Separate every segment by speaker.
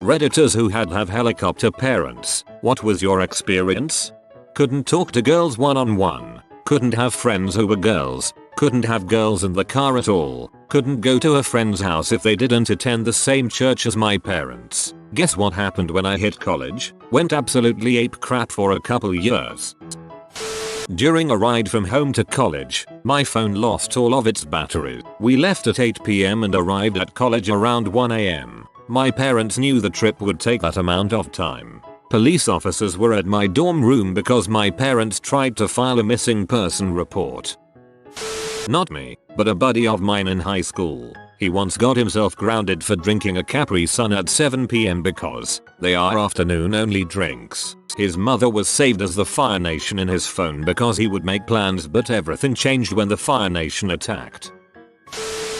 Speaker 1: Redditors who have helicopter parents, what was your experience? Couldn't talk to girls one-on-one. Couldn't have friends who were girls. Couldn't have girls in the car at all. Couldn't go to a friend's house if they didn't attend the same church as my parents. Guess what happened when I hit college? Went absolutely ape crap for a couple years. During a ride from home to college, my phone lost all of its battery. We left at 8 PM and arrived at college around 1 AM. My parents knew the trip would take that amount of time. Police officers were at my dorm room because my parents tried to file a missing person report. Not me, but a buddy of mine in high school. He once got himself grounded for drinking a Capri Sun at 7 PM because they are afternoon only drinks. His mother was saved as the Fire Nation in his phone because he would make plans, but everything changed when the Fire Nation attacked.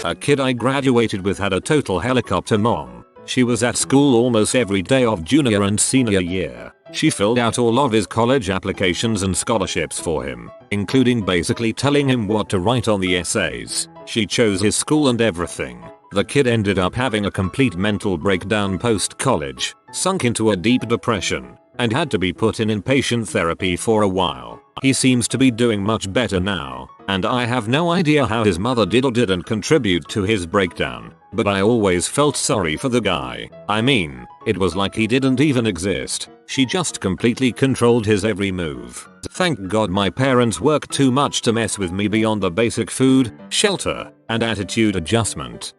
Speaker 1: A kid I graduated with had a total helicopter mom. She was at school almost every day of junior and senior year. She filled out all of his college applications and scholarships for him, including basically telling him what to write on the essays. She chose his school and everything. The kid ended up having a complete mental breakdown post-college, sunk into a deep depression, and had to be put in inpatient therapy for a while. He seems to be doing much better now, and I have no idea how his mother did or didn't contribute to his breakdown, but I always felt sorry for the guy. I mean, it was like he didn't even exist. She just completely controlled his every move. Thank God my parents worked too much to mess with me beyond the basic food, shelter, and attitude adjustment.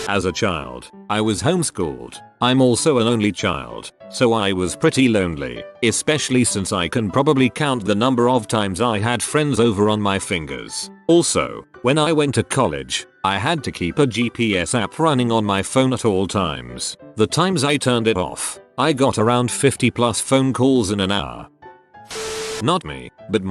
Speaker 1: As a child, I was homeschooled. I'm also an only child, so I was pretty lonely, especially since I can probably count the number of times I had friends over on my fingers. Also, when I went to college, I had to keep a GPS app running on my phone at all times. The times I turned it off, I got around 50 plus phone calls in an hour. Not me, but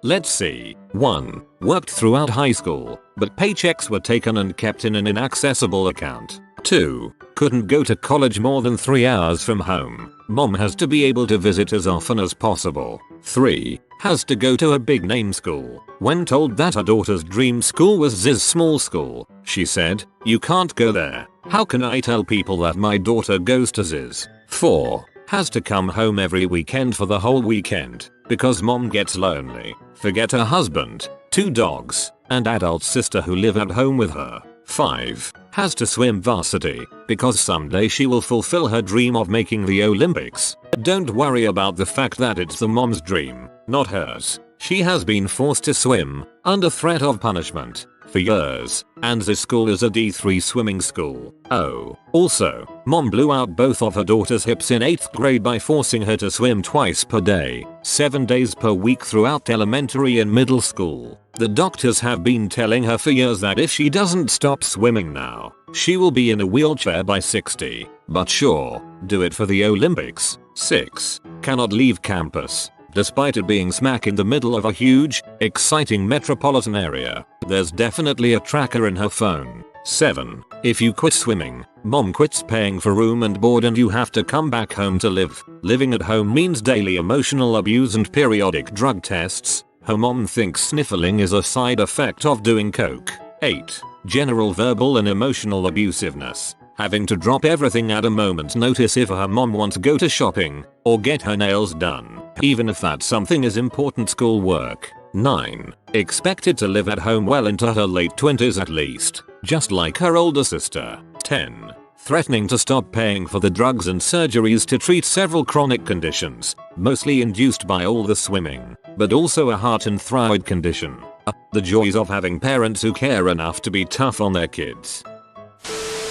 Speaker 1: let's see. 1. Worked throughout high school, but paychecks were taken and kept in an inaccessible account. 2. Couldn't go to college more than 3 hours from home. Mom has to be able to visit as often as possible. 3. Has to go to a big name school. When told that her daughter's dream school was Z's small school, she said, "You can't go there. How can I tell people that my daughter goes to Z's?" 4. Has to come home every weekend for the whole weekend, because mom gets lonely. Forget her husband, 2 dogs, and adult sister who live at home with her. 5. Has to swim varsity, because someday she will fulfill her dream of making the Olympics. Don't worry about the fact that it's the mom's dream, not hers. She has been forced to swim, under threat of punishment, for years, and the school is a D3 swimming school. Oh, also, mom blew out both of her daughter's hips in 8th grade by forcing her to swim twice per day, 7 days per week throughout elementary and middle school. The doctors have been telling her for years that if she doesn't stop swimming now, she will be in a wheelchair by 60. But sure, do it for the Olympics. 6. Cannot leave campus, despite it being smack in the middle of a huge, exciting metropolitan area. There's definitely a tracker in her phone. 7. If you quit swimming, mom quits paying for room and board and you have to come back home to live. Living at home means daily emotional abuse and periodic drug tests. Her mom thinks sniffling is a side effect of doing coke. 8. General verbal and emotional abusiveness. Having to drop everything at a moment's notice if her mom wants to go to shopping or get her nails done, even if that something is important school work. 9. Expected to live at home well into her late 20s at least, just like her older sister. 10. Threatening to stop paying for the drugs and surgeries to treat several chronic conditions, mostly induced by all the swimming, but also a heart and thyroid condition. The joys of having parents who care enough to be tough on their kids.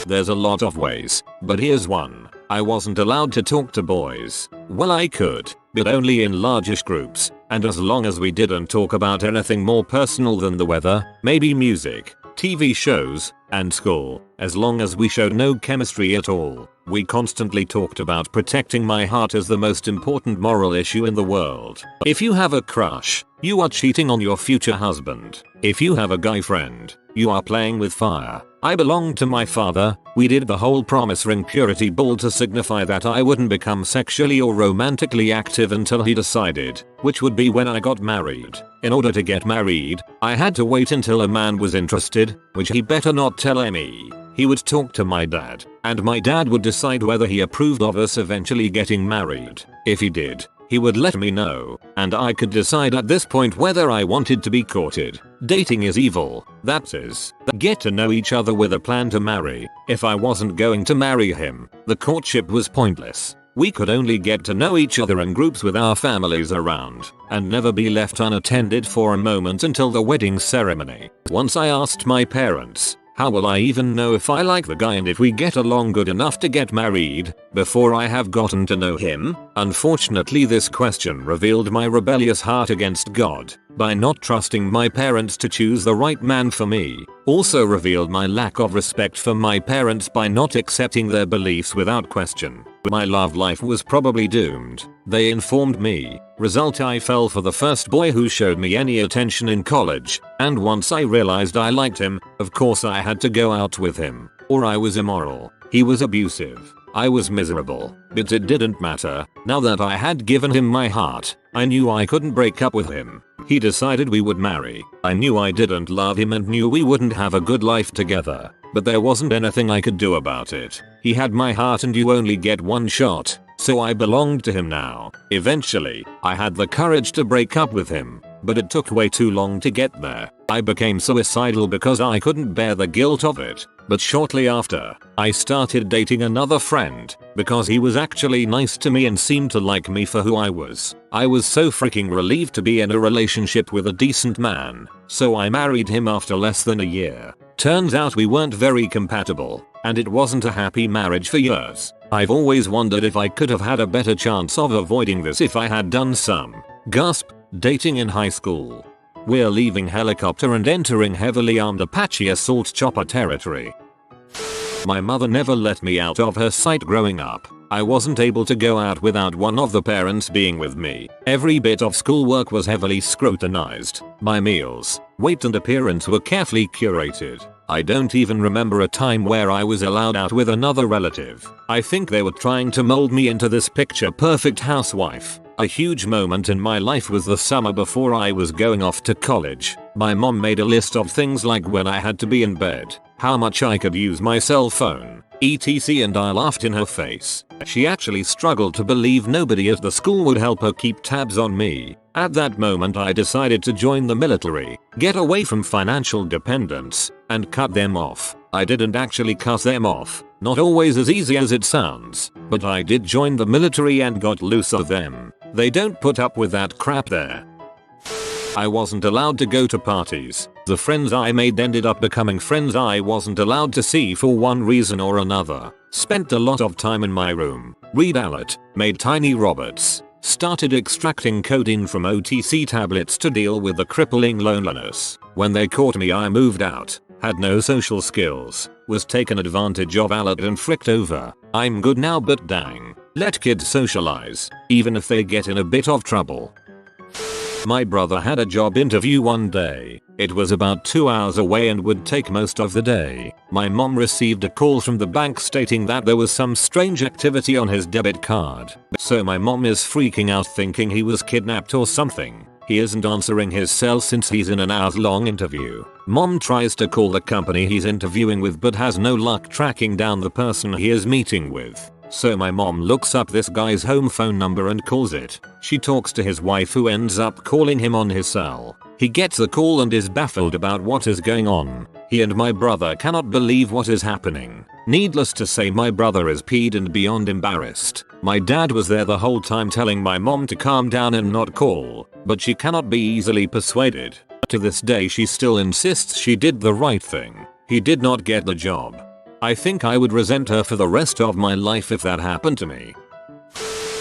Speaker 1: There's a lot of ways, but here's one. I wasn't allowed to talk to boys. Well, I could, but only in largish groups, and as long as we didn't talk about anything more personal than the weather, maybe music, TV shows, and school. As long as we showed no chemistry at all, we constantly talked about protecting my heart as the most important moral issue in the world. If you have a crush, you are cheating on your future husband. If you have a guy friend, you are playing with fire. I belonged to my father. We did the whole promise ring purity ball to signify that I wouldn't become sexually or romantically active until he decided, which would be when I got married. In order to get married, I had to wait until a man was interested, which he better not tell me. He would talk to my dad, and my dad would decide whether he approved of us eventually getting married. If he did, he would let me know, and I could decide at this point whether I wanted to be courted. Dating is evil, that is, get to know each other with a plan to marry. If I wasn't going to marry him, the courtship was pointless. We could only get to know each other in groups with our families around, and never be left unattended for a moment until the wedding ceremony. Once I asked my parents, how will I even know if I like the guy and if we get along good enough to get married, before I have gotten to know him? Unfortunately, this question revealed my rebellious heart against God, by not trusting my parents to choose the right man for me. Also revealed my lack of respect for my parents by not accepting their beliefs without question. My love life was probably doomed. They informed me. Result, I fell for the first boy who showed me any attention in college, and once I realized I liked him, of course I had to go out with him, or I was immoral. He was abusive. I was miserable, but it didn't matter. Now that I had given him my heart, I knew I couldn't break up with him. He decided we would marry. I knew I didn't love him and knew we wouldn't have a good life together, but there wasn't anything I could do about it. He had my heart and you only get one shot, so I belonged to him now. Eventually, I had the courage to break up with him, but it took way too long to get there. I became suicidal because I couldn't bear the guilt of it. But shortly after, I started dating another friend, because he was actually nice to me and seemed to like me for who I was. I was so freaking relieved to be in a relationship with a decent man, so I married him after less than a year. Turns out we weren't very compatible, and it wasn't a happy marriage for years. I've always wondered if I could have had a better chance of avoiding this if I had done some dating in high school. We're leaving helicopter and entering heavily armed Apache assault chopper territory. My mother never let me out of her sight growing up. I wasn't able to go out without one of the parents being with me. Every bit of schoolwork was heavily scrutinized. My meals, weight and appearance were carefully curated. I don't even remember a time where I was allowed out with another relative. I think they were trying to mold me into this picture perfect housewife. A huge moment in my life was the summer before I was going off to college. My mom made a list of things like when I had to be in bed, how much I could use my cell phone, etc., and I laughed in her face. She actually struggled to believe nobody at the school would help her keep tabs on me. At that moment I decided to join the military, get away from financial dependence, and cut them off. I didn't actually cut them off, not always as easy as it sounds, but I did join the military and got loose of them. They don't put up with that crap there. I wasn't allowed to go to parties. The friends I made ended up becoming friends I wasn't allowed to see for one reason or another. Spent a lot of time in my room, read Alert, made tiny robots, started extracting codeine from OTC tablets to deal with the crippling loneliness. When they caught me I moved out, had no social skills, was taken advantage of and fricked over. I'm good now, but dang. Let kids socialize, even if they get in a bit of trouble. My brother had a job interview one day. It was about 2 hours away and would take most of the day. My mom received a call from the bank stating that there was some strange activity on his debit card. So my mom is freaking out thinking he was kidnapped or something. He isn't answering his cell since he's in an hours-long interview. Mom tries to call the company he's interviewing with but has no luck tracking down the person he is meeting with. So my mom looks up this guy's home phone number and calls it. She talks to his wife who ends up calling him on his cell. He gets the call and is baffled about what is going on. He and my brother cannot believe what is happening. Needless to say, my brother is peed and beyond embarrassed. My dad was there the whole time telling my mom to calm down and not call, but she cannot be easily persuaded. To this day she still insists she did the right thing. He did not get the job. I think I would resent her for the rest of my life if that happened to me.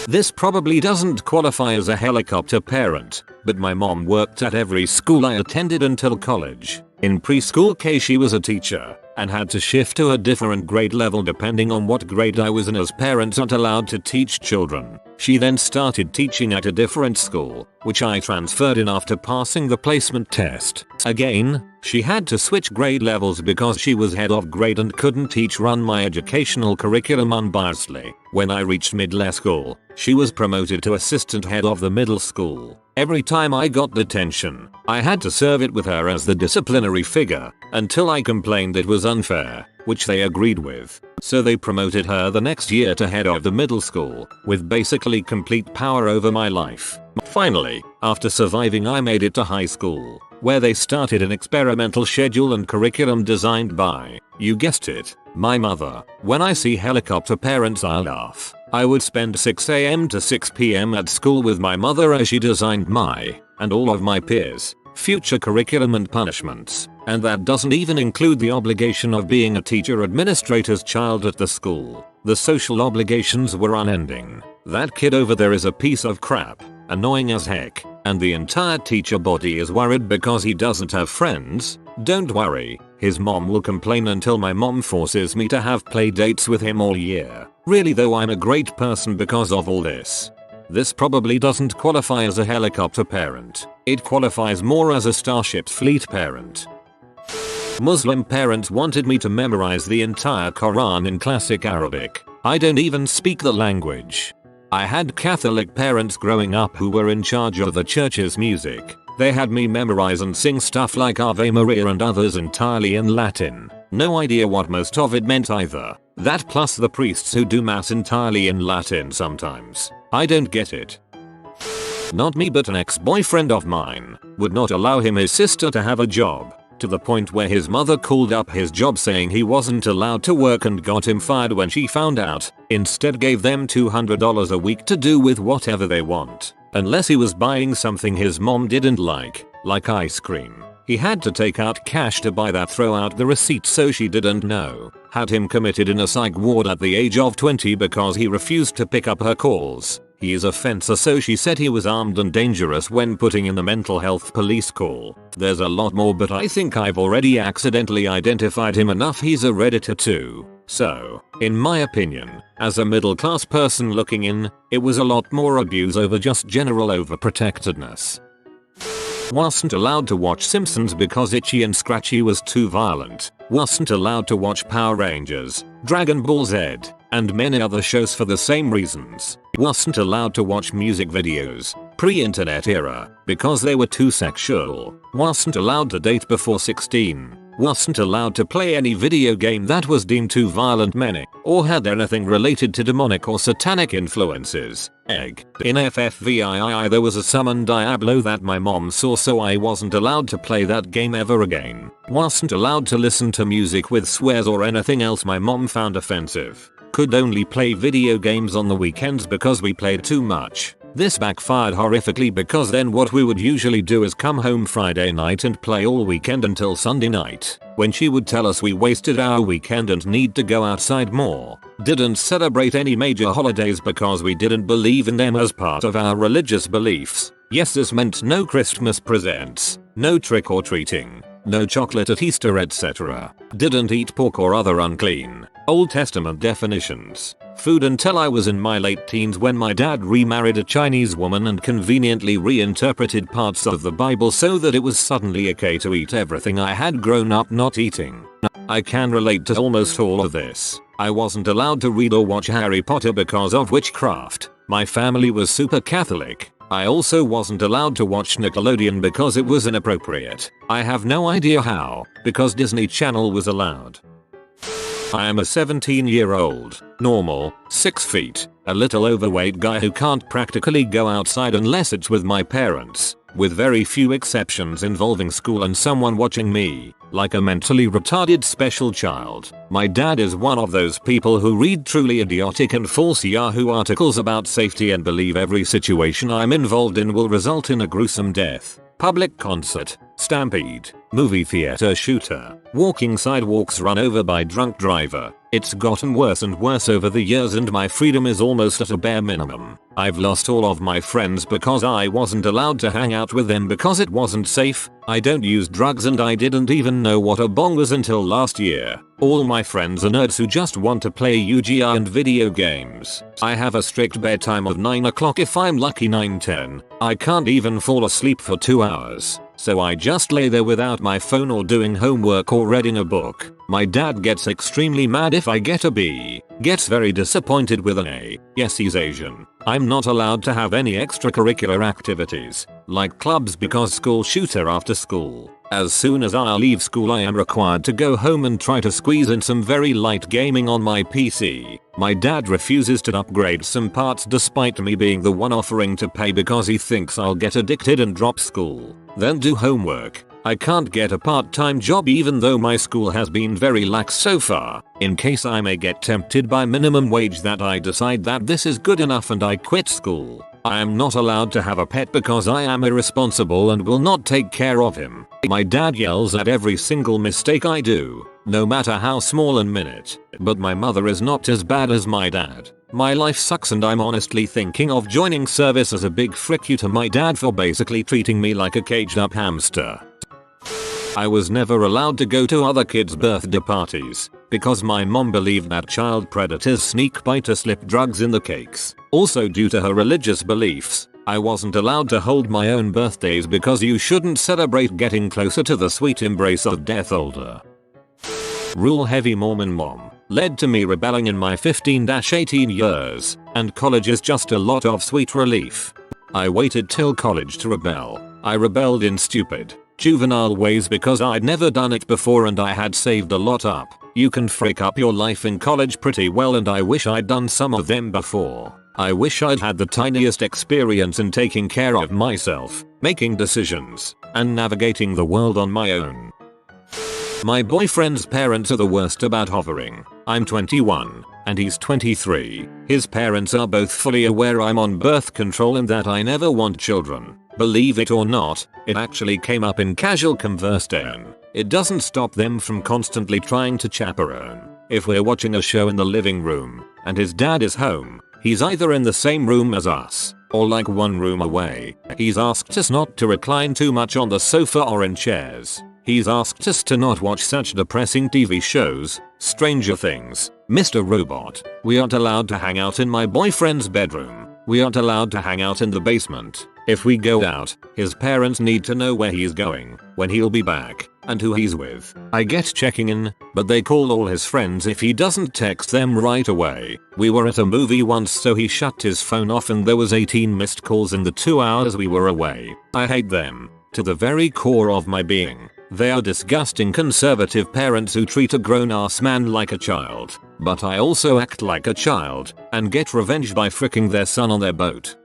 Speaker 1: This probably doesn't qualify as a helicopter parent, but my mom worked at every school I attended until college. In preschool K she was a teacher, and had to shift to a different grade level depending on what grade I was in, as parents aren't allowed to teach children. She then started teaching at a different school, which I transferred in after passing the placement test. Again, she had to switch grade levels because she was head of grade and couldn't run my educational curriculum unbiasedly. When I reached middle school, she was promoted to assistant head of the middle school. Every time I got detention, I had to serve it with her as the disciplinary figure, until I complained it was unfair. which they agreed with. So they promoted her the next year to head of the middle school, with basically complete power over my life. Finally, after surviving, I made it to high school, where they started an experimental schedule and curriculum designed by, you guessed it, my mother. When I see helicopter parents, I laugh. I would spend 6 AM to 6 PM at school with my mother as she designed my, and all of my peers, future curriculum and punishments. And that doesn't even include the obligation of being a teacher administrator's child at the school. The social obligations were unending. That kid over there is a piece of crap, annoying as heck, and the entire teacher body is worried because he doesn't have friends. Don't worry, his mom will complain until my mom forces me to have play dates with him all year. Really though, I'm a great person because of all this. This probably doesn't qualify as a helicopter parent. It qualifies more as a Starship Fleet parent. Muslim parents wanted me to memorize the entire Quran in classic Arabic. I don't even speak the language. I had Catholic parents growing up who were in charge of the church's music. They had me memorize and sing stuff like Ave Maria and others entirely in Latin. No idea what most of it meant either. That plus the priests who do mass entirely in Latin sometimes. I don't get it. Not me, but an ex-boyfriend of mine would not allow his sister to have a job, to the point where his mother called up his job saying he wasn't allowed to work and got him fired when she found out. Instead gave them $200 a week to do with whatever they want, unless he was buying something his mom didn't like ice cream. He had to take out cash to buy that, throw out the receipt so she didn't know. Had him committed in a psych ward at the age of 20 because he refused to pick up her calls. He is a fencer, so she said he was armed and dangerous when putting in the mental health police call. There's a lot more, but I think I've already accidentally identified him enough. He's a Redditor too. So, in my opinion, as a middle class person looking in, it was a lot more abuse over just general overprotectedness. Wasn't allowed to watch Simpsons because Itchy and Scratchy was too violent. Wasn't allowed to watch Power Rangers, Dragon Ball Z, and many other shows for the same reasons. Wasn't allowed to watch music videos, pre-internet era, because they were too sexual. Wasn't allowed to date before 16. Wasn't allowed to play any video game that was deemed too violent, many, or had anything related to demonic or satanic influences. In FFVII there was a Summon Diablo that my mom saw, so I wasn't allowed to play that game ever again. Wasn't allowed to listen to music with swears or anything else my mom found offensive. Could only play video games on the weekends because we played too much. This backfired horrifically because then what we would usually do is come home Friday night and play all weekend until Sunday night, when she would tell us we wasted our weekend and need to go outside more. Didn't celebrate any major holidays because we didn't believe in them as part of our religious beliefs. Yes, this meant no Christmas presents, no trick-or-treating, no chocolate at Easter, etc. Didn't eat pork or other unclean, Old Testament definitions, food until I was in my late teens when my dad remarried a Chinese woman and conveniently reinterpreted parts of the Bible so that it was suddenly okay to eat everything I had grown up not eating. I can relate to almost all of this. I wasn't allowed to read or watch Harry Potter because of witchcraft. My family was super Catholic. I also wasn't allowed to watch Nickelodeon because it was inappropriate. I have no idea how, because Disney Channel was allowed. I am a 17-year-old, normal, 6 feet, a little overweight guy who can't practically go outside unless it's with my parents, with very few exceptions involving school and someone watching me, like a mentally retarded special child. My dad is one of those people who read truly idiotic and false Yahoo articles about safety and believe every situation I'm involved in will result in a gruesome death. Public concert, stampede, movie theater shooter, walking sidewalks run over by drunk driver. It's gotten worse and worse over the years and my freedom is almost at a bare minimum. I've lost all of my friends because I wasn't allowed to hang out with them because it wasn't safe. I don't use drugs and I didn't even know what a bong was until last year. All my friends are nerds who just want to play UGI and video games. I have a strict bedtime of 9 o'clock, if I'm lucky 9:10. I can't even fall asleep for 2 hours. So I just lay there without my phone or doing homework or reading a book. My dad gets extremely mad if I get a B, gets very disappointed with an A. Yes, he's Asian. I'm not allowed to have any extracurricular activities, like clubs because school shooter after school. As soon as I leave school I am required to go home and try to squeeze in some very light gaming on my PC. My dad refuses to upgrade some parts despite me being the one offering to pay because he thinks I'll get addicted and drop school. Then do homework. I can't get a part-time job even though my school has been very lax so far. In case I may get tempted by minimum wage that I decide that this is good enough and I quit school. I am not allowed to have a pet because I am irresponsible and will not take care of him. My dad yells at every single mistake I do, no matter how small and minute. But my mother is not as bad as my dad. My life sucks and I'm honestly thinking of joining service as a big frick you to my dad for basically treating me like a caged up hamster. I was never allowed to go to other kids' birthday parties because my mom believed that child predators sneak by to slip drugs in the cakes. Also due to her religious beliefs, I wasn't allowed to hold my own birthdays because you shouldn't celebrate getting closer to the sweet embrace of death older. Rule heavy Mormon mom led to me rebelling in my 15-18 years, and college is just a lot of sweet relief. I waited till college to rebel. I rebelled in stupid, juvenile ways because I'd never done it before and I had saved a lot up. You can frick up your life in college pretty well and I wish I'd done some of them before. I wish I'd had the tiniest experience in taking care of myself, making decisions, and navigating the world on my own. My boyfriend's parents are the worst about hovering. I'm 21, and he's 23. His parents are both fully aware I'm on birth control and that I never want children. Believe it or not, it actually came up in casual conversation. It doesn't stop them from constantly trying to chaperone. If we're watching a show in the living room, and his dad is home, he's either in the same room as us, or like one room away. He's asked us not to recline too much on the sofa or in chairs. He's asked us to not watch such depressing TV shows, Stranger Things, Mr. Robot. We aren't allowed to hang out in my boyfriend's bedroom. We aren't allowed to hang out in the basement. If we go out, his parents need to know where he's going, when he'll be back, and who he's with. I get checking in, but they call all his friends if he doesn't text them right away. We were at a movie once so he shut his phone off and there was 18 missed calls in the 2 hours we were away. I hate them, to the very core of my being. They are disgusting conservative parents who treat a grown-ass man like a child. But I also act like a child, and get revenge by fricking their son on their boat.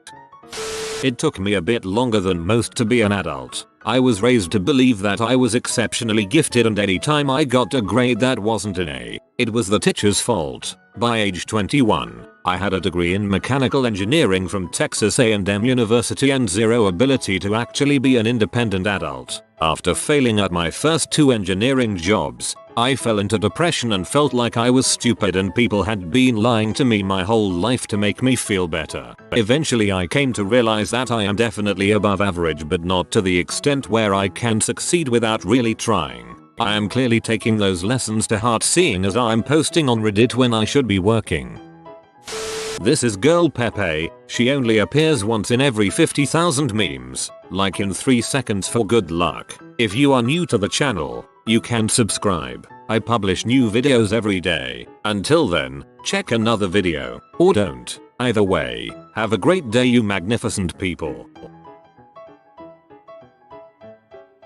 Speaker 1: It took me a bit longer than most to be an adult. I was raised to believe that I was exceptionally gifted and anytime I got a grade that wasn't an A, it was the teacher's fault. By age 21, I had a degree in mechanical engineering from Texas A&M University and zero ability to actually be an independent adult. After failing at my first 2 engineering jobs, I fell into depression and felt like I was stupid and people had been lying to me my whole life to make me feel better. Eventually I came to realize that I am definitely above average but not to the extent where I can succeed without really trying. I am clearly taking those lessons to heart seeing as I'm posting on Reddit when I should be working. This is Girl Pepe, she only appears once in every 50,000 memes, like in 3 seconds for good luck. If you are new to the channel, you can subscribe. I publish new videos every day. Until then, check another video, or don't. Either way, have a great day you magnificent people.